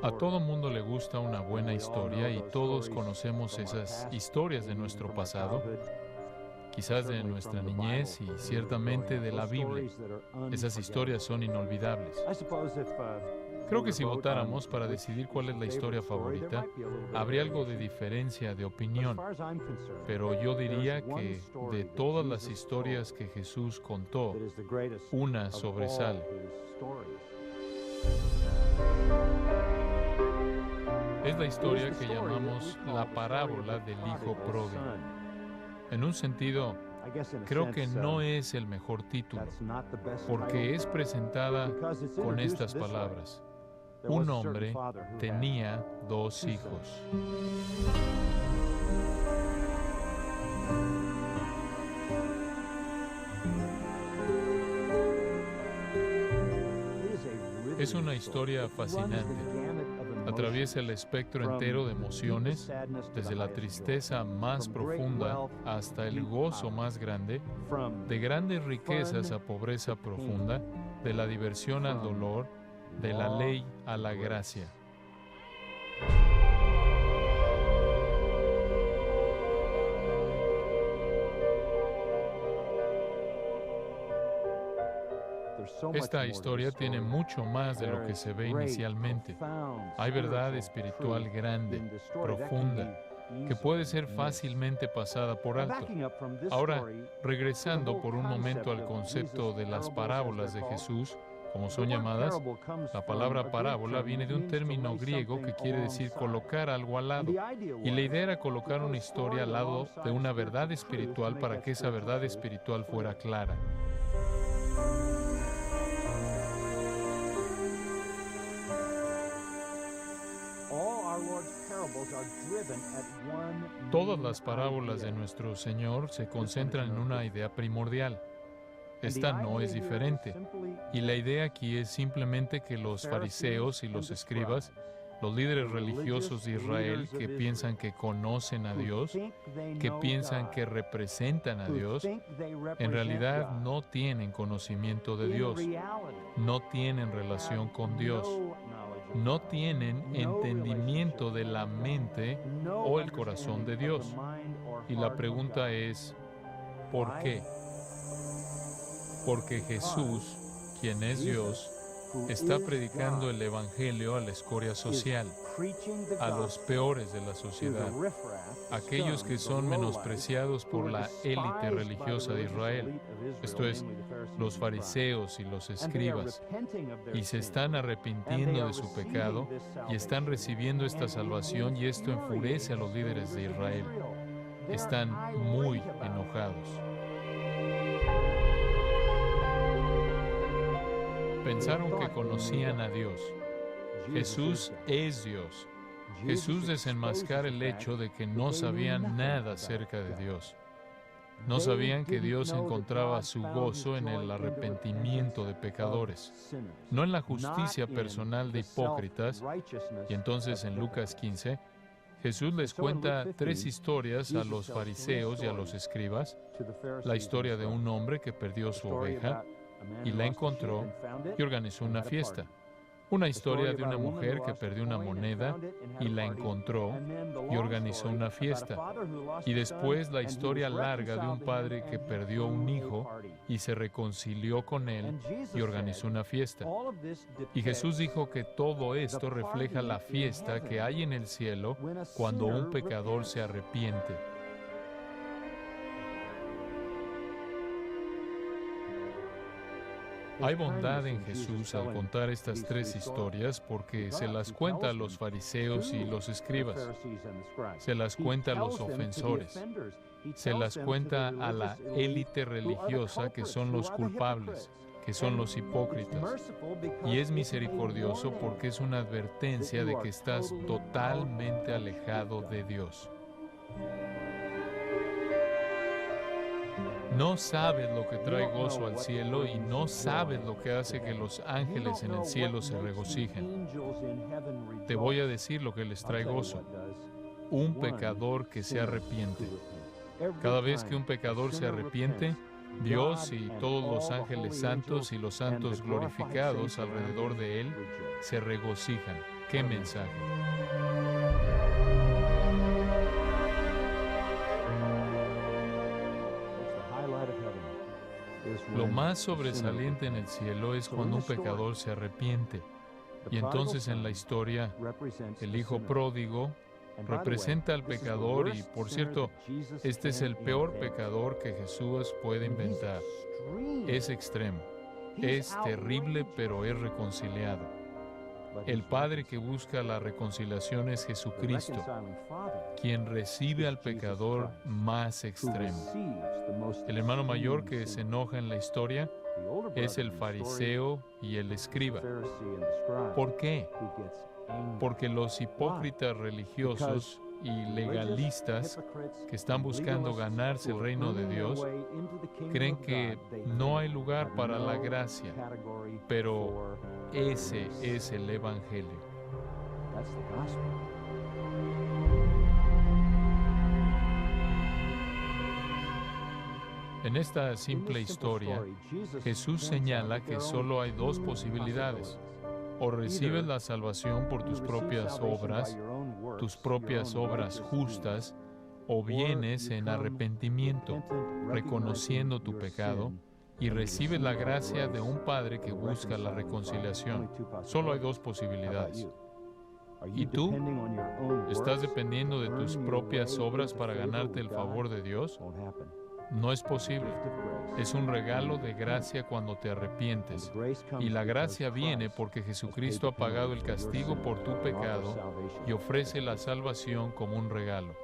A todo mundo le gusta una buena historia y todos conocemos esas historias de nuestro pasado, quizás de nuestra niñez y ciertamente de la Biblia. Esas historias son inolvidables. Creo que si votáramos para decidir cuál es la historia favorita, habría algo de diferencia de opinión. Pero yo diría que de todas las historias que Jesús contó, una sobresale. Es la historia que llamamos la parábola del Hijo Pródigo. En un sentido, creo que no es el mejor título, porque es presentada con estas palabras. Un hombre tenía 2 hijos. Es una historia fascinante. Atraviesa el espectro entero de emociones, desde la tristeza más profunda hasta el gozo más grande, de grandes riquezas a pobreza profunda, de la diversión al dolor, de la ley a la gracia. Esta historia tiene mucho más de lo que se ve inicialmente. Hay verdad espiritual grande, profunda, que puede ser fácilmente pasada por alto. Ahora, regresando por un momento al concepto de las parábolas de Jesús, como son llamadas, la palabra parábola viene de un término griego que quiere decir colocar algo al lado. Y la idea era colocar una historia al lado de una verdad espiritual para que esa verdad espiritual fuera clara. Todas las parábolas de nuestro Señor se concentran en una idea primordial. Esta no es diferente. Y la idea aquí es simplemente que los fariseos y los escribas, los líderes religiosos de Israel que piensan que conocen a Dios, que piensan que representan a Dios, en realidad no tienen conocimiento de Dios, no tienen relación con Dios, no tienen entendimiento de la mente o el corazón de Dios. Y la pregunta es, ¿por qué? Porque Jesús, quien es Dios, está predicando el Evangelio a la escoria social, a los peores de la sociedad, aquellos que son menospreciados por la élite religiosa de Israel, esto es, los fariseos y los escribas, y se están arrepintiendo de su pecado y están recibiendo esta salvación, y esto enfurece a los líderes de Israel. Están muy enojados. Pensaron que conocían a Dios. Jesús es Dios. Jesús desenmascara el hecho de que no sabían nada acerca de Dios. No sabían que Dios encontraba su gozo en el arrepentimiento de pecadores, no en la justicia personal de hipócritas. Y entonces en Lucas 15, Jesús les cuenta 3 historias a los fariseos y a los escribas. La historia de un hombre que perdió su oveja y la encontró y organizó una fiesta. Una historia de una mujer que perdió una moneda y la encontró y organizó una fiesta. Y después la historia larga de un padre que perdió un hijo y se reconcilió con él y organizó una fiesta. Y Jesús dijo que todo esto refleja la fiesta que hay en el cielo cuando un pecador se arrepiente. Hay bondad en Jesús al contar estas 3 historias porque se las cuenta a los fariseos y los escribas, se las cuenta a los ofensores, se las cuenta a la élite religiosa que son los culpables, que son los hipócritas. Y es misericordioso porque es una advertencia de que estás totalmente alejado de Dios. No sabes lo que trae gozo al cielo y no sabes lo que hace que los ángeles en el cielo se regocijen. Te voy a decir lo que les trae gozo. Un pecador que se arrepiente. Cada vez que un pecador se arrepiente, Dios y todos los ángeles santos y los santos glorificados alrededor de Él se regocijan. ¡Qué mensaje! Lo más sobresaliente en el cielo es cuando un pecador se arrepiente. Y entonces en la historia, el hijo pródigo representa al pecador y, por cierto, este es el peor pecador que Jesús puede inventar. Es extremo, es terrible, pero es reconciliado. El Padre que busca la reconciliación es Jesucristo, quien recibe al pecador más extremo. El hermano mayor que se enoja en la historia es el fariseo y el escriba. ¿Por qué? Porque los hipócritas religiosos y legalistas que están buscando ganarse el reino de Dios creen que no hay lugar para la gracia, pero ese es el Evangelio. En esta simple historia, Jesús señala que solo hay dos posibilidades. O recibes la salvación por tus propias obras justas, o vienes en arrepentimiento, reconociendo tu pecado, y recibes la gracia de un Padre que busca la reconciliación. Solo hay dos posibilidades. ¿Y tú? ¿Estás dependiendo de tus propias obras para ganarte el favor de Dios? No es posible. Es un regalo de gracia cuando te arrepientes. Y la gracia viene porque Jesucristo ha pagado el castigo por tu pecado y ofrece la salvación como un regalo.